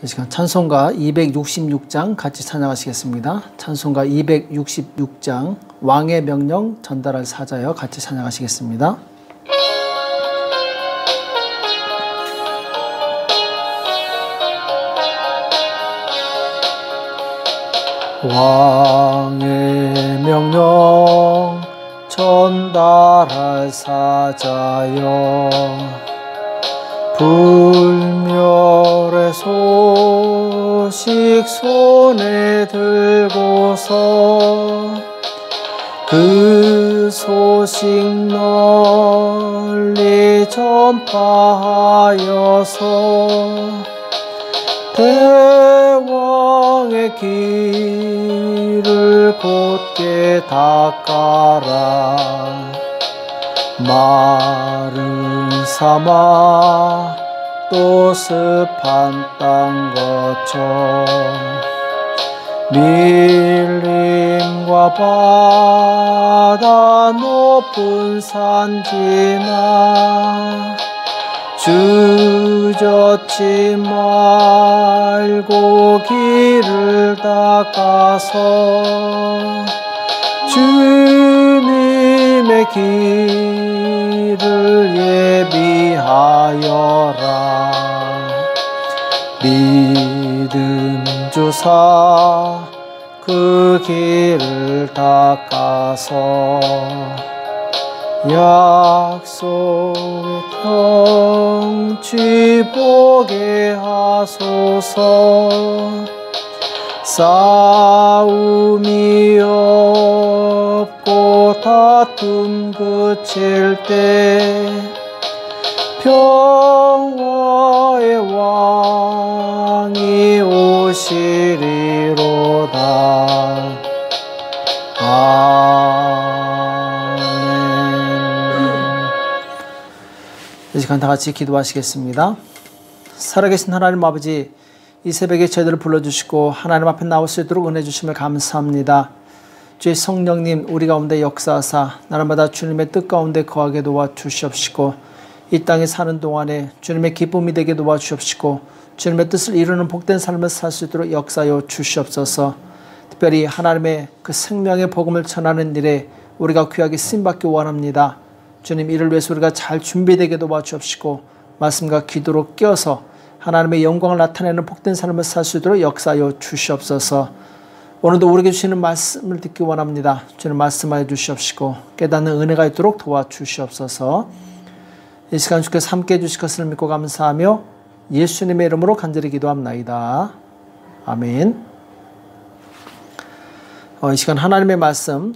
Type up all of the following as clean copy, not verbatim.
이 시간 찬송가 266장 같이 찬양하시겠습니다. 찬송가 266장 왕의 명령 전달할 사자여 같이 찬양하시겠습니다. 왕의 명령 전달할 사자여 불멸의 소식 손에 들고서 그 소식 널리 전파하여서 대왕의 길을 곧게 닦아라. 마른 사막 또 습한 땅 거쳐 밀림과 바다 높은 산 지나 주저치 말고 길을 닦아서 주님의 길을 예비하여라. 믿음 주사 그 길을 닦아서 약속의 경치 보게 하소서. 싸움이 없고 다툼 그칠 때 평화의 왕이 오시리로다. 아멘. 이 시간 다 같이 기도하시겠습니다. 살아계신 하나님 아버지, 이 새벽에 저희들을 불러주시고 하나님 앞에 나올 수 있도록 은혜 주심을 감사합니다. 주의 성령님 우리 가운데 역사하사 날마다 주님의 뜻 가운데 거하게 도와주시옵시고 이 땅에 사는 동안에 주님의 기쁨이 되게 도와주시옵시고 주님의 뜻을 이루는 복된 삶을 살 수 있도록 역사하여 주시옵소서. 특별히 하나님의 그 생명의 복음을 전하는 일에 우리가 귀하게 쓰임받기 원합니다. 주님, 이를 위해서 우리가 잘 준비되게 도와주옵시고 말씀과 기도로 깨어서 하나님의 영광을 나타내는 복된 삶을 살 수 있도록 역사하여 주시옵소서. 오늘도 우리에게 주시는 말씀을 듣기 원합니다. 주님 말씀하여 주시옵시고 깨닫는 은혜가 있도록 도와주시옵소서. 이 시간 주께서 함께 해주실 것을 믿고 감사하며 예수님의 이름으로 간절히 기도합나이다. 아멘. 이 시간 하나님의 말씀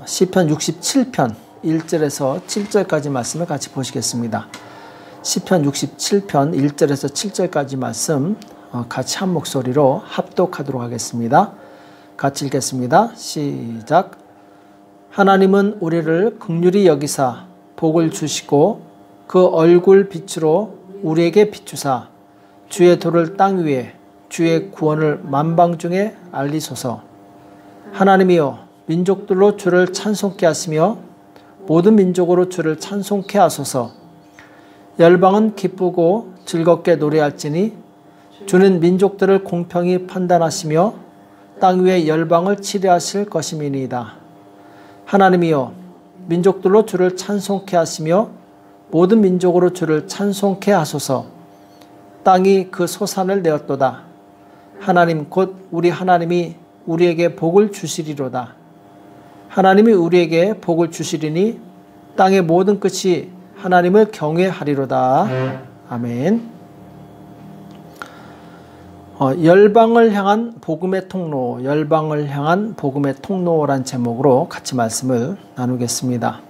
시편 67편 1절에서 7절까지 말씀을 같이 보시겠습니다. 시편 67편 1절에서 7절까지 말씀 같이 한 목소리로 합독하도록 하겠습니다. 같이 읽겠습니다. 시작. 하나님은 우리를 긍휼히 여기사 복을 주시고 그 얼굴 빛으로 우리에게 비추사 주의 도를 땅 위에 주의 구원을 만방 중에 알리소서. 하나님이여 민족들로 주를 찬송케 하시며 모든 민족으로 주를 찬송케 하소서. 열방은 기쁘고 즐겁게 노래할지니 주는 민족들을 공평히 판단하시며 땅 위에 열방을 치료하실 것임이니이다. 하나님이여 민족들로 주를 찬송케 하시며 모든 민족으로 주를 찬송케 하소서. 땅이 그 소산을 내었도다. 하나님 곧 우리 하나님이 우리에게 복을 주시리로다. 하나님이 우리에게 복을 주시리니 땅의 모든 끝이 하나님을 경외하리로다. 아멘. 열방을 향한 복음의 통로, 열방을 향한 복음의 통로란 제목으로 같이 말씀을 나누겠습니다.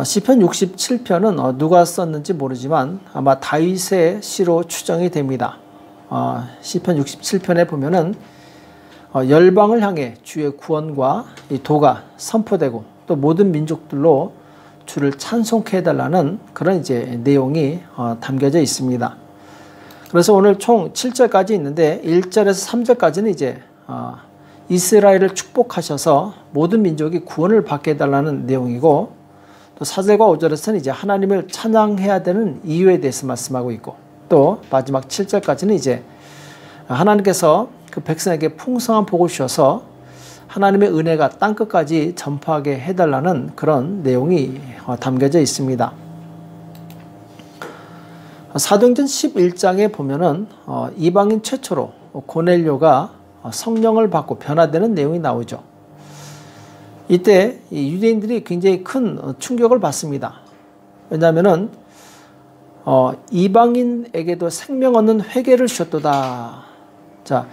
시편 67편은 누가 썼는지 모르지만 아마 다윗의 시로 추정이 됩니다. 시편 67편에 보면은 열방을 향해 주의 구원과 이 도가 선포되고 또 모든 민족들로 주를 찬송케 해달라는 그런 이제 내용이 담겨져 있습니다. 그래서 오늘 총 7절까지 있는데 1절에서 3절까지는 이제 이스라엘을 축복하셔서 모든 민족이 구원을 받게 해달라는 내용이고 또 4절과 5절에서는 이제 하나님을 찬양해야 되는 이유에 대해서 말씀하고 있고 또 마지막 7절까지는 이제 하나님께서 그 백성에게 풍성한 복을 주셔서 하나님의 은혜가 땅끝까지 전파하게 해달라는 그런 내용이 담겨져 있습니다. 사도행전 11장에 보면은 이방인 최초로 고넬료가 성령을 받고 변화되는 내용이 나오죠. 이때 유대인들이 굉장히 큰 충격을 받습니다. 왜냐하면은 이방인에게도 생명 얻는 회개를 주셨도다. 자,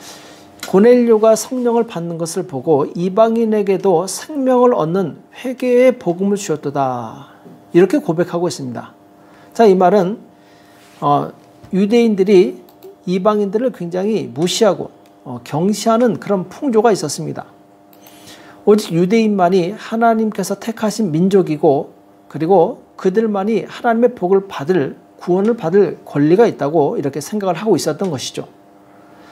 고넬료가 성령을 받는 것을 보고 이방인에게도 생명을 얻는 회개의 복음을 주셨도다. 이렇게 고백하고 있습니다. 자, 이 말은 유대인들이 이방인들을 굉장히 무시하고 경시하는 그런 풍조가 있었습니다. 오직 유대인만이 하나님께서 택하신 민족이고 그리고 그들만이 하나님의 복을 받을 구원을 받을 권리가 있다고 이렇게 생각을 하고 있었던 것이죠.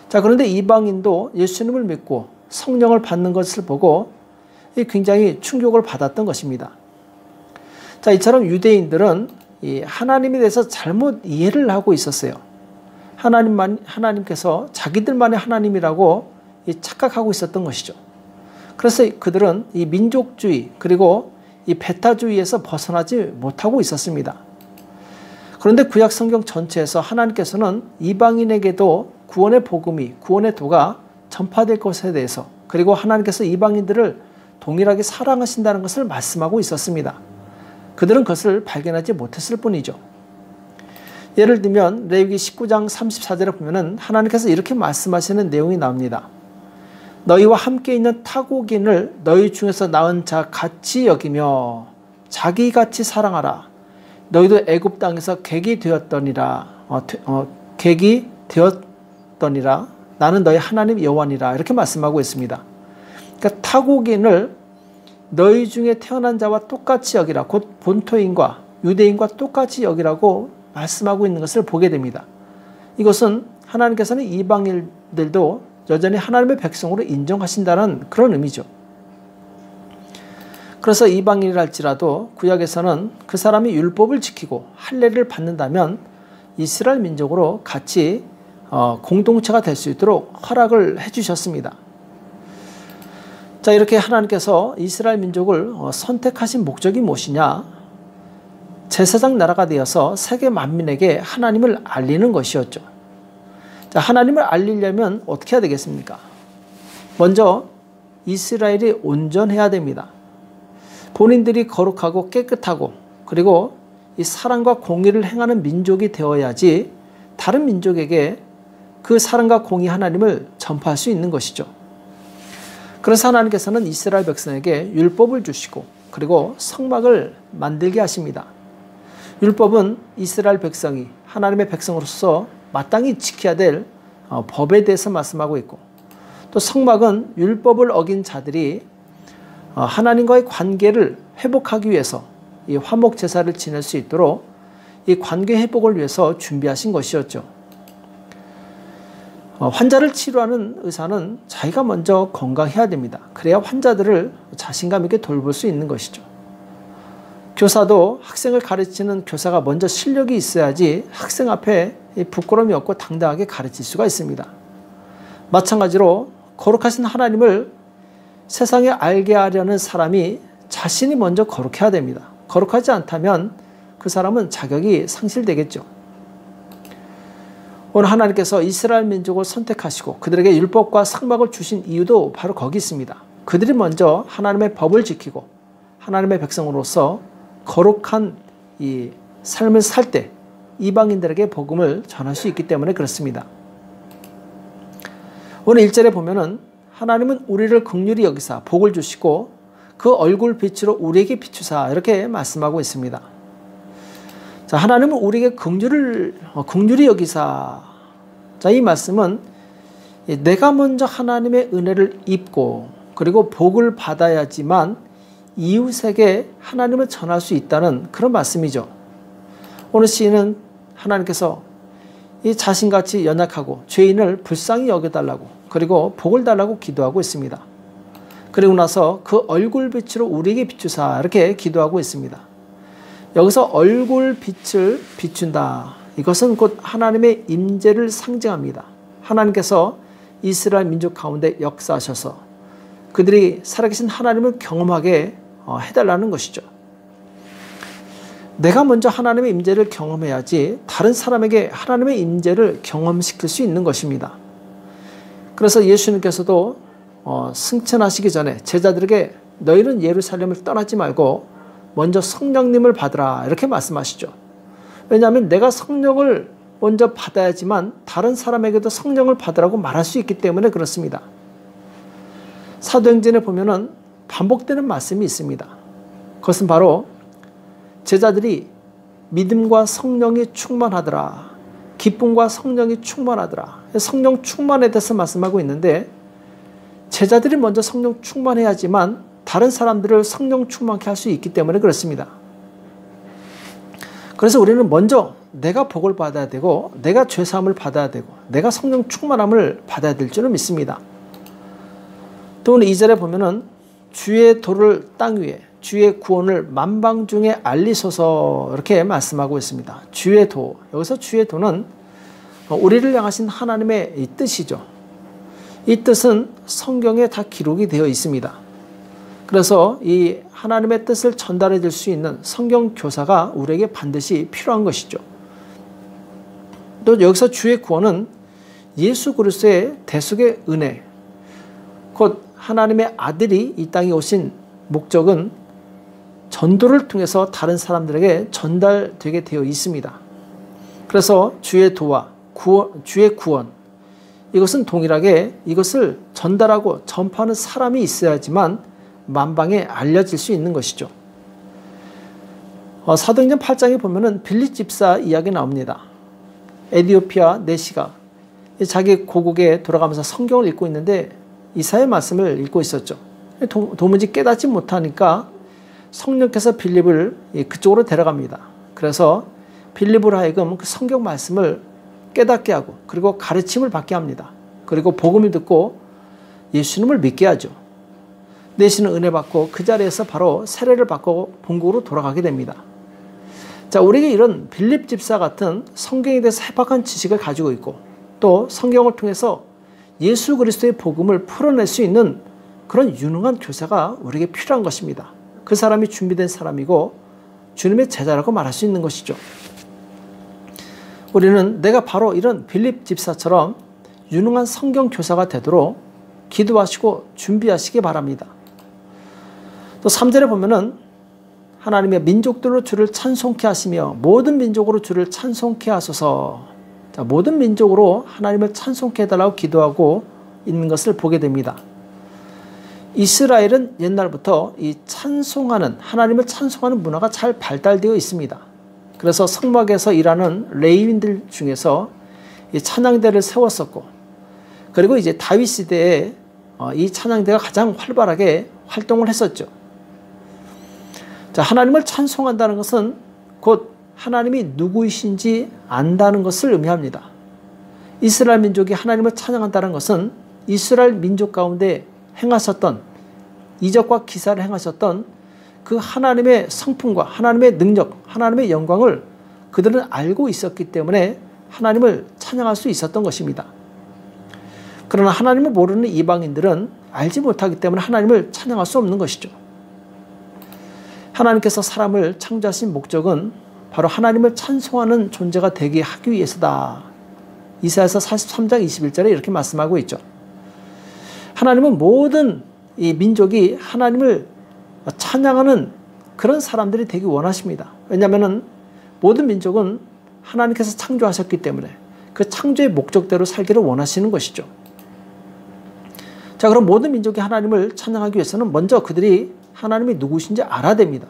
자, 그런데 이방인도 예수님을 믿고 성령을 받는 것을 보고 굉장히 충격을 받았던 것입니다. 자, 이처럼 유대인들은 이 하나님에 대해서 잘못 이해를 하고 있었어요. 하나님께서 자기들만의 하나님이라고 착각하고 있었던 것이죠. 그래서 그들은 이 민족주의 그리고 이 배타주의에서 벗어나지 못하고 있었습니다. 그런데 구약 성경 전체에서 하나님께서는 이방인에게도 구원의 복음이, 구원의 도가 전파될 것에 대해서 그리고 하나님께서 이방인들을 동일하게 사랑하신다는 것을 말씀하고 있었습니다. 그들은 그것을 발견하지 못했을 뿐이죠. 예를 들면 레위기 19장 34절에 보면은 하나님께서 이렇게 말씀하시는 내용이 나옵니다. 너희와 함께 있는 타국인을 너희 중에서 낳은 자 같이 여기며 자기같이 사랑하라. 너희도 애굽 땅에서 객이 되었더니라. 객이 되었더니라. 나는 너희 하나님 여호와니라. 이렇게 말씀하고 있습니다. 그러니까 타국인을 너희 중에 태어난 자와 똑같이 여기라. 곧 본토인과 유대인과 똑같이 여기라고 말씀하고 있는 것을 보게 됩니다. 이것은 하나님께서는 이방인들도 여전히 하나님의 백성으로 인정하신다는 그런 의미죠. 그래서 이방인이랄지라도 구약에서는 그 사람이 율법을 지키고 할례를 받는다면 이스라엘 민족으로 같이 공동체가 될 수 있도록 허락을 해주셨습니다. 자, 이렇게 하나님께서 이스라엘 민족을 선택하신 목적이 무엇이냐? 제사장 나라가 되어서 세계 만민에게 하나님을 알리는 것이었죠. 자, 하나님을 알리려면 어떻게 해야 되겠습니까? 먼저 이스라엘이 온전해야 됩니다. 본인들이 거룩하고 깨끗하고 그리고 이 사랑과 공의를 행하는 민족이 되어야지 다른 민족에게 그 사랑과 공의 하나님을 전파할 수 있는 것이죠. 그래서 하나님께서는 이스라엘 백성에게 율법을 주시고 그리고 성막을 만들게 하십니다. 율법은 이스라엘 백성이 하나님의 백성으로서 마땅히 지켜야 될 법에 대해서 말씀하고 있고 또 성막은 율법을 어긴 자들이 하나님과의 관계를 회복하기 위해서 이 화목 제사를 지낼 수 있도록 이 관계 회복을 위해서 준비하신 것이었죠. 환자를 치료하는 의사는 자기가 먼저 건강해야 됩니다. 그래야 환자들을 자신감 있게 돌볼 수 있는 것이죠. 교사도 학생을 가르치는 교사가 먼저 실력이 있어야지 학생 앞에 부끄러움이 없고 당당하게 가르칠 수가 있습니다. 마찬가지로 거룩하신 하나님을 세상에 알게 하려는 사람이 자신이 먼저 거룩해야 됩니다. 거룩하지 않다면 그 사람은 자격이 상실되겠죠. 오늘 하나님께서 이스라엘 민족을 선택하시고 그들에게 율법과 성막을 주신 이유도 바로 거기 있습니다. 그들이 먼저 하나님의 법을 지키고 하나님의 백성으로서 거룩한 이 삶을 살 때 이방인들에게 복음을 전할 수 있기 때문에 그렇습니다. 오늘 1절에 보면은 하나님은 우리를 긍휼히 여기사 복을 주시고 그 얼굴 빛으로 우리에게 비추사 이렇게 말씀하고 있습니다. 자, 하나님은 우리에게 긍휼히 여기사. 자, 이 말씀은 내가 먼저 하나님의 은혜를 입고 그리고 복을 받아야지만 이웃에게 하나님을 전할 수 있다는 그런 말씀이죠. 오늘 시인은 하나님께서 이 자신같이 연약하고 죄인을 불쌍히 여겨달라고 그리고 복을 달라고 기도하고 있습니다. 그리고 나서 그 얼굴 빛으로 우리에게 비추사 이렇게 기도하고 있습니다. 여기서 얼굴 빛을 비춘다. 이것은 곧 하나님의 임재를 상징합니다. 하나님께서 이스라엘 민족 가운데 역사하셔서 그들이 살아계신 하나님을 경험하게 해달라는 것이죠. 내가 먼저 하나님의 임재를 경험해야지 다른 사람에게 하나님의 임재를 경험시킬 수 있는 것입니다. 그래서 예수님께서도 승천하시기 전에 제자들에게 너희는 예루살렘을 떠나지 말고 먼저 성령님을 받으라 이렇게 말씀하시죠. 왜냐하면 내가 성령을 먼저 받아야지만 다른 사람에게도 성령을 받으라고 말할 수 있기 때문에 그렇습니다. 사도행전에 보면은 반복되는 말씀이 있습니다. 그것은 바로 제자들이 믿음과 성령이 충만하더라. 기쁨과 성령이 충만하더라. 성령 충만에 대해서 말씀하고 있는데 제자들이 먼저 성령 충만해야지만 다른 사람들을 성령 충만케 할 수 있기 때문에 그렇습니다. 그래서 우리는 먼저 내가 복을 받아야 되고 내가 죄사함을 받아야 되고 내가 성령 충만함을 받아야 될 줄을 믿습니다. 또 오늘 2절에 보면은 주의 도를 땅 위에 주의 구원을 만방 중에 알리소서 이렇게 말씀하고 있습니다. 주의 도, 여기서 주의 도는 우리를 향하신 하나님의 이 뜻이죠. 이 뜻은 성경에 다 기록이 되어 있습니다. 그래서 이 하나님의 뜻을 전달해 줄 수 있는 성경 교사가 우리에게 반드시 필요한 것이죠. 또 여기서 주의 구원은 예수 그리스도의 대속의 은혜, 곧 하나님의 아들이 이 땅에 오신 목적은 전도를 통해서 다른 사람들에게 전달되게 되어 있습니다. 그래서 주의 도와 주의 구원, 이것은 동일하게 이것을 전달하고 전파하는 사람이 있어야지만 만방에 알려질 수 있는 것이죠. 사도행전 8장에 보면은 빌립 집사 이야기 나옵니다. 에티오피아 내시가 자기 고국에 돌아가면서 성경을 읽고 있는데 이사야의 말씀을 읽고 있었죠. 도무지 깨닫지 못하니까 성령께서 빌립을 그쪽으로 데려갑니다. 그래서 빌립으로 하여금 그 성경 말씀을 깨닫게 하고 그리고 가르침을 받게 합니다. 그리고 복음을 듣고 예수님을 믿게 하죠. 내시는 은혜 받고 그 자리에서 바로 세례를 받고 본국으로 돌아가게 됩니다. 자, 우리에게 이런 빌립 집사 같은 성경에 대해서 해박한 지식을 가지고 있고 또 성경을 통해서 예수 그리스도의 복음을 풀어낼 수 있는 그런 유능한 교사가 우리에게 필요한 것입니다. 그 사람이 준비된 사람이고 주님의 제자라고 말할 수 있는 것이죠. 우리는 내가 바로 이런 빌립 집사처럼 유능한 성경 교사가 되도록 기도하시고 준비하시기 바랍니다. 또 3절에 보면은 하나님의 민족들로 주를 찬송케 하시며 모든 민족으로 주를 찬송케 하소서. 자, 모든 민족으로 하나님을 찬송케 해달라고 기도하고 있는 것을 보게 됩니다. 이스라엘은 옛날부터 이 찬송하는, 하나님을 찬송하는 문화가 잘 발달되어 있습니다. 그래서 성막에서 일하는 레위인들 중에서 이 찬양대를 세웠었고, 그리고 이제 다윗 시대에 이 찬양대가 가장 활발하게 활동을 했었죠. 자, 하나님을 찬송한다는 것은 곧 하나님이 누구이신지 안다는 것을 의미합니다. 이스라엘 민족이 하나님을 찬양한다는 것은 이스라엘 민족 가운데 행하셨던 이적과 기사를 행하셨던 그 하나님의 성품과 하나님의 능력, 하나님의 영광을 그들은 알고 있었기 때문에 하나님을 찬양할 수 있었던 것입니다. 그러나 하나님을 모르는 이방인들은 알지 못하기 때문에 하나님을 찬양할 수 없는 것이죠. 하나님께서 사람을 창조하신 목적은 바로 하나님을 찬송하는 존재가 되게 하기 위해서다. 이사야서 43장 21절에 이렇게 말씀하고 있죠. 하나님은 모든 이 민족이 하나님을 찬양하는 그런 사람들이 되기 원하십니다. 왜냐하면 모든 민족은 하나님께서 창조하셨기 때문에 그 창조의 목적대로 살기를 원하시는 것이죠. 자, 그럼 모든 민족이 하나님을 찬양하기 위해서는 먼저 그들이 하나님이 누구신지 알아야 됩니다.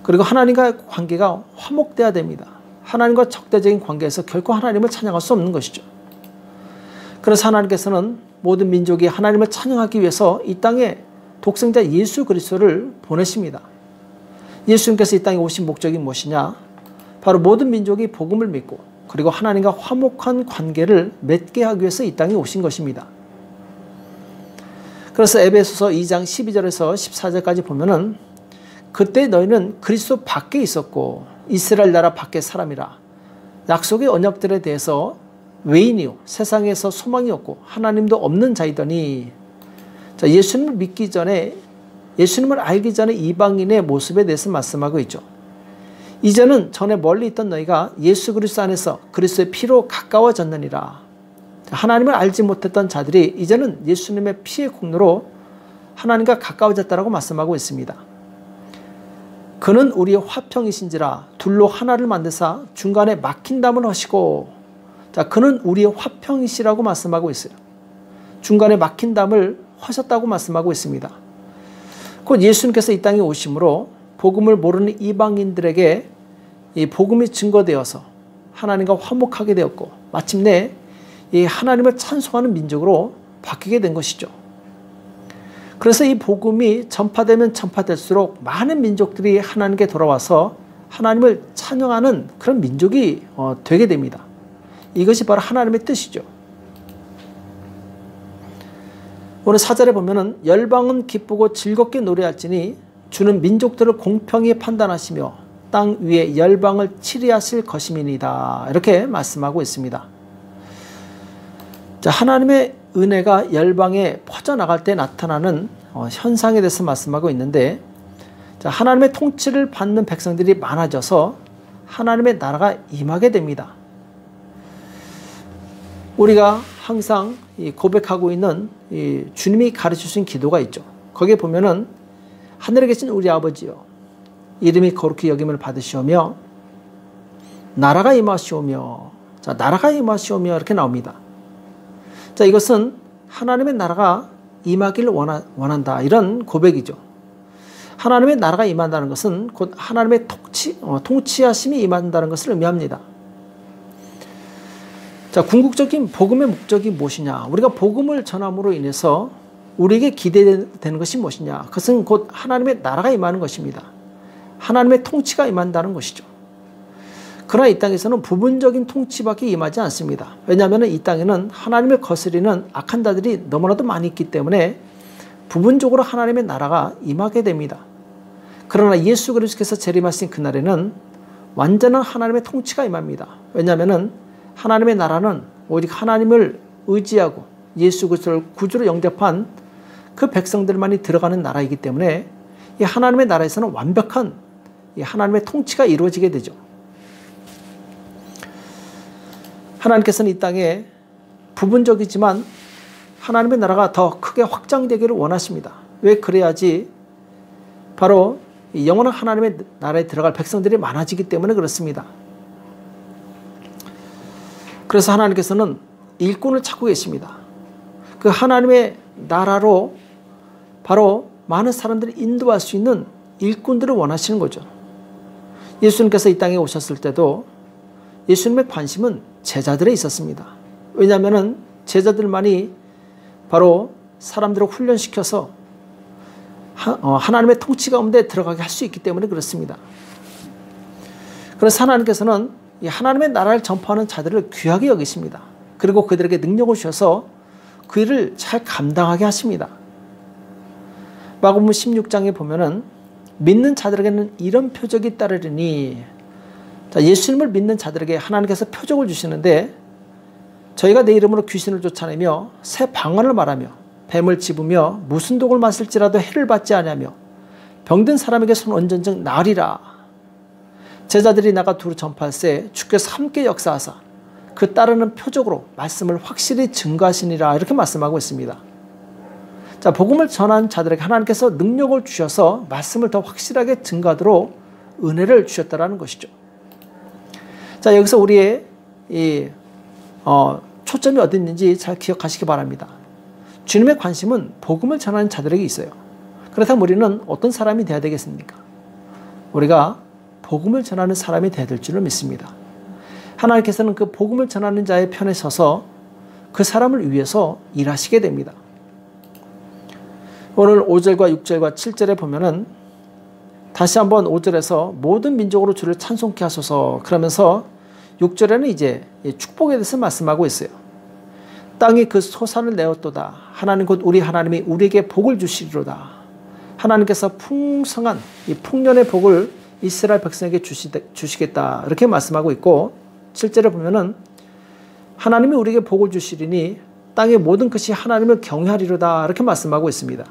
그리고 하나님과의 관계가 화목돼야 됩니다. 하나님과 적대적인 관계에서 결코 하나님을 찬양할 수 없는 것이죠. 그래서 하나님께서는 모든 민족이 하나님을 찬양하기 위해서 이 땅에 독생자 예수 그리스도를 보내십니다. 예수님께서 이 땅에 오신 목적이 무엇이냐? 바로 모든 민족이 복음을 믿고 그리고 하나님과 화목한 관계를 맺게 하기 위해서 이 땅에 오신 것입니다. 그래서 에베소서 2장 12절에서 14절까지 보면은 그때 너희는 그리스도 밖에 있었고 이스라엘 나라 밖의 사람이라 약속의 언약들에 대해서 외인이요, 세상에서 소망이 없고 하나님도 없는 자이더니, 자, 예수님을 믿기 전에, 예수님을 알기 전에 이방인의 모습에 대해서 말씀하고 있죠. 이제는 전에 멀리 있던 너희가 예수 그리스도 안에서 그리스도의 피로 가까워졌느니라. 하나님을 알지 못했던 자들이 이제는 예수님의 피의 공로로 하나님과 가까워졌다라고 말씀하고 있습니다. 그는 우리의 화평이신지라 둘로 하나를 만드사 중간에 막힌 담을 하시고, 자, 그는 우리의 화평이시라고 말씀하고 있어요. 중간에 막힌 담을 하셨다고 말씀하고 있습니다. 곧 예수님께서 이 땅에 오심으로 복음을 모르는 이방인들에게 이 복음이 증거되어서 하나님과 화목하게 되었고, 마침내 이 하나님을 찬송하는 민족으로 바뀌게 된 것이죠. 그래서 이 복음이 전파되면 전파될수록 많은 민족들이 하나님께 돌아와서 하나님을 찬양하는 그런 민족이 되게 됩니다. 이것이 바로 하나님의 뜻이죠. 오늘 4절에 보면은 열방은 기쁘고 즐겁게 노래할지니 주는 민족들을 공평히 판단하시며 땅 위에 열방을 치리하실 것임이니이다. 이렇게 말씀하고 있습니다. 자, 하나님의 은혜가 열방에 퍼져나갈 때 나타나는 현상에 대해서 말씀하고 있는데, 자, 하나님의 통치를 받는 백성들이 많아져서 하나님의 나라가 임하게 됩니다. 우리가 항상 고백하고 있는 주님이 가르치신 기도가 있죠. 거기에 보면은 하늘에 계신 우리 아버지여, 이름이 거룩히 여김을 받으시오며 나라가 임하시오며, 자, 나라가 임하시오며 이렇게 나옵니다. 자, 이것은 하나님의 나라가 임하기를 원한다, 이런 고백이죠. 하나님의 나라가 임한다는 것은 곧 하나님의 통치하심이 임한다는 것을 의미합니다. 자, 궁극적인 복음의 목적이 무엇이냐? 우리가 복음을 전함으로 인해서 우리에게 기대되는 것이 무엇이냐? 그것은 곧 하나님의 나라가 임하는 것입니다. 하나님의 통치가 임한다는 것이죠. 그러나 이 땅에서는 부분적인 통치밖에 임하지 않습니다. 왜냐하면 이 땅에는 하나님을 거스리는 악한 자들이 너무나도 많이 있기 때문에 부분적으로 하나님의 나라가 임하게 됩니다. 그러나 예수 그리스도께서 재림하신 그날에는 완전한 하나님의 통치가 임합니다. 왜냐하면 하나님의 나라는 오직 하나님을 의지하고 예수 그리스도를 구주로 영접한 그 백성들만이 들어가는 나라이기 때문에 이 하나님의 나라에서는 완벽한 이 하나님의 통치가 이루어지게 되죠. 하나님께서는 이 땅에 부분적이지만 하나님의 나라가 더 크게 확장되기를 원하십니다. 왜 그래야지 바로 영원한 하나님의 나라에 들어갈 백성들이 많아지기 때문에 그렇습니다. 그래서 하나님께서는 일꾼을 찾고 계십니다. 그 하나님의 나라로 바로 많은 사람들을 인도할 수 있는 일꾼들을 원하시는 거죠. 예수님께서 이 땅에 오셨을 때도 예수님의 관심은 제자들에 있었습니다. 왜냐하면 제자들만이 바로 사람들을 훈련시켜서 하나님의 통치 가운데 들어가게 할 수 있기 때문에 그렇습니다. 그래서 하나님께서는 이 하나님의 나라를 전파하는 자들을 귀하게 여기십니다. 그리고 그들에게 능력을 주셔서 그 일을 잘 감당하게 하십니다. 마가복음 16장에 보면은 믿는 자들에게는 이런 표적이 따르리니, 자, 예수님을 믿는 자들에게 하나님께서 표적을 주시는데, 저희가 내 이름으로 귀신을 쫓아내며 새 방언을 말하며 뱀을 집으며 무슨 독을 마실지라도 해를 받지 아니하며 병든 사람에게 손 얹은 즉 나으리라. 제자들이 나가 두루 전파할세 주께서 함께 역사하사 그 따르는 표적으로 말씀을 확실히 증거하시니라. 이렇게 말씀하고 있습니다. 자, 복음을 전한 자들에게 하나님께서 능력을 주셔서 말씀을 더 확실하게 증거하도록 은혜를 주셨다라는 것이죠. 자, 여기서 우리의 초점이 어디 있는지 잘 기억하시기 바랍니다. 주님의 관심은 복음을 전하는 자들에게 있어요. 그렇다면 우리는 어떤 사람이 되어야 되겠습니까? 우리가 복음을 전하는 사람이 되어야 될 줄을 믿습니다. 하나님께서는 그 복음을 전하는 자의 편에 서서 그 사람을 위해서 일하시게 됩니다. 오늘 5절과 6절과 7절에 보면은 다시 한번 5절에서 모든 민족으로 주를 찬송케 하소서, 그러면서 6절에는 이제 축복에 대해서 말씀하고 있어요. 땅이 그 소산을 내었도다. 하나님 곧 우리 하나님이 우리에게 복을 주시리로다. 하나님께서 풍성한 이 풍년의 복을 이스라엘 백성에게 주시겠다. 이렇게 말씀하고 있고, 7절에 보면은 하나님이 우리에게 복을 주시리니 땅의 모든 것이 하나님을 경외하리로다 이렇게 말씀하고 있습니다.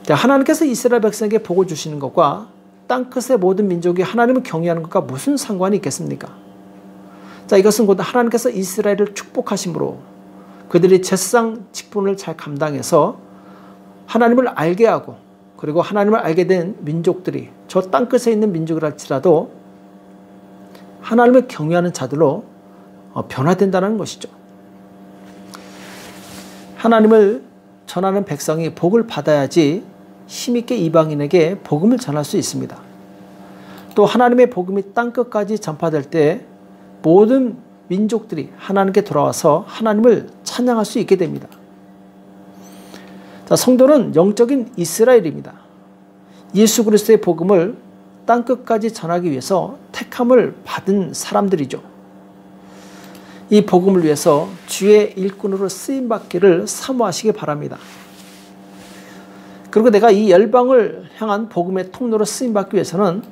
하나님께서 이스라엘 백성에게 복을 주시는 것과 땅끝의 모든 민족이 하나님을 경외하는 것과 무슨 상관이 있겠습니까? 자, 이것은 곧 하나님께서 이스라엘을 축복하심으로 그들이 제사장 직분을 잘 감당해서 하나님을 알게 하고 그리고 하나님을 알게 된 민족들이 저 땅끝에 있는 민족이랄지라도 하나님을 경외하는 자들로 변화된다는 것이죠. 하나님을 전하는 백성이 복을 받아야지 힘있게 이방인에게 복음을 전할 수 있습니다. 또 하나님의 복음이 땅끝까지 전파될 때 모든 민족들이 하나님께 돌아와서 하나님을 찬양할 수 있게 됩니다. 자, 성도는 영적인 이스라엘입니다. 예수 그리스도의 복음을 땅끝까지 전하기 위해서 택함을 받은 사람들이죠. 이 복음을 위해서 주의 일꾼으로 쓰임받기를 사모하시기 바랍니다. 그리고 내가 이 열방을 향한 복음의 통로로 쓰임받기 위해서는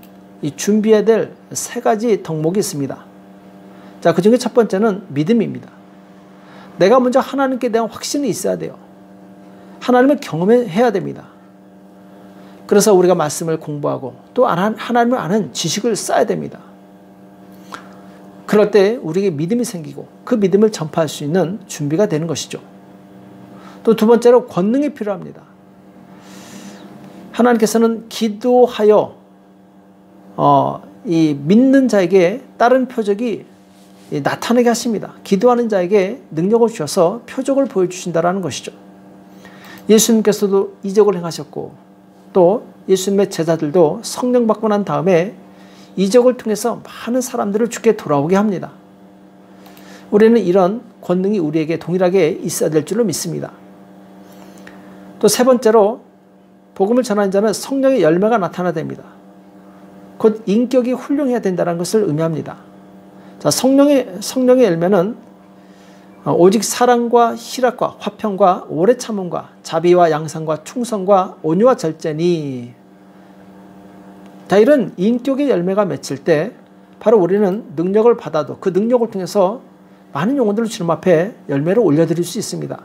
이 준비해야 될 3가지 덕목이 있습니다. 자, 그 중에 첫 번째는 믿음입니다. 내가 먼저 하나님께 대한 확신이 있어야 돼요. 하나님을 경험해야 됩니다. 그래서 우리가 말씀을 공부하고 또 하나님을 아는 지식을 쌓아야 됩니다. 그럴 때 우리에게 믿음이 생기고 그 믿음을 전파할 수 있는 준비가 되는 것이죠. 또 두 번째로 권능이 필요합니다. 하나님께서는 기도하여 이 믿는 자에게 다른 표적이 나타나게 하십니다. 기도하는 자에게 능력을 주셔서 표적을 보여주신다는 것이죠. 예수님께서도 이적을 행하셨고 또 예수님의 제자들도 성령 받고 난 다음에 이적을 통해서 많은 사람들을 주께 돌아오게 합니다. 우리는 이런 권능이 우리에게 동일하게 있어야 될 줄로 믿습니다. 또 세 번째로 복음을 전하는 자는 성령의 열매가 나타나야 됩니다. 곧 인격이 훌륭해야 된다는 것을 의미합니다. 자, 성령의 열매는 오직 사랑과 희락과 화평과 오래 참음과 자비와 양상과 충성과 온유와 절제니. 자, 이런 인격의 열매가 맺힐 때 바로 우리는 능력을 받아도 그 능력을 통해서 많은 영혼들을 주님 앞에 열매를 올려드릴 수 있습니다.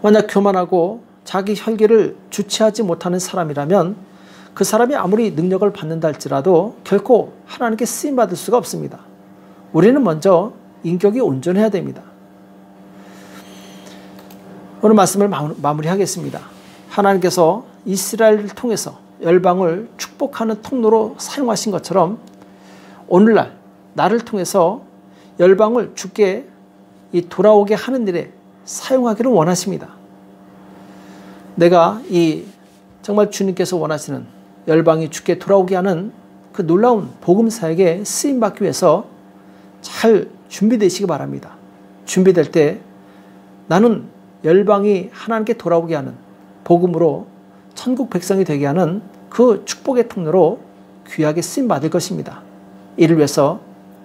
만약 교만하고 자기 혈기를 주체하지 못하는 사람이라면 그 사람이 아무리 능력을 받는다 할지라도 결코 하나님께 쓰임받을 수가 없습니다. 우리는 먼저 인격이 온전해야 됩니다. 오늘 말씀을 마무리하겠습니다. 하나님께서 이스라엘을 통해서 열방을 축복하는 통로로 사용하신 것처럼 오늘날 나를 통해서 열방을 주께 돌아오게 하는 일에 사용하기를 원하십니다. 내가 정말 주님께서 원하시는 열방이 주께 돌아오게 하는 그 놀라운 복음 사역에 쓰임받기 위해서 잘 준비되시기 바랍니다. 준비될 때 나는 열방이 하나님께 돌아오게 하는 복음으로 천국 백성이 되게 하는 그 축복의 통로로 귀하게 쓰임받을 것입니다. 이를 위해서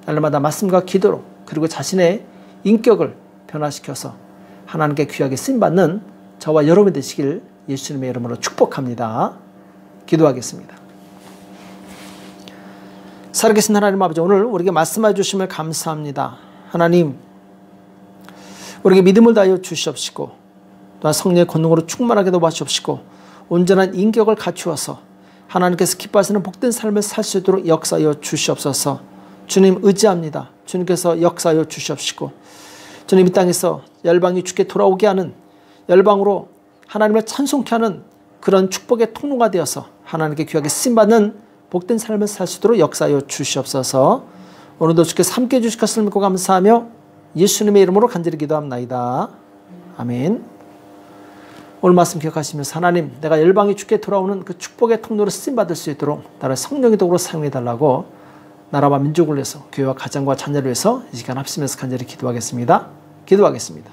날마다 말씀과 기도로 그리고 자신의 인격을 변화시켜서 하나님께 귀하게 쓰임받는 저와 여러분 되시길 예수님의 이름으로 축복합니다. 기도하겠습니다. 살아계신 하나님 아버지, 오늘 우리에게 말씀해 주심을 감사합니다. 하나님, 우리에게 믿음을 다하여 주시옵시고 또한 성령의 권능으로 충만하게 도와주옵시고 온전한 인격을 갖추어서 하나님께서 기뻐하시는 복된 삶을 살 수 있도록 역사하여 주시옵소서. 주님 의지합니다. 주님께서 역사하여 주시옵시고 주님 이 땅에서 열방이 주께 돌아오게 하는 열방으로 하나님을 찬송케 하는 그런 축복의 통로가 되어서 하나님께 귀하게 쓰임받는 복된 삶을 살 수 있도록 역사하여 주시옵소서. 오늘도 주께서 함께해 주실 것을 믿고 감사하며 예수님의 이름으로 간절히 기도합나이다. 아멘. 오늘 말씀 기억하시면서 하나님, 내가 열방이 주께 돌아오는 그 축복의 통로로 쓰임받을 수 있도록 나를 성령의 도구로 사용해달라고 나라와 민족을 위해서 교회와 가정과 자녀를 위해서 이 시간 합심해서 간절히 기도하겠습니다. 기도하겠습니다.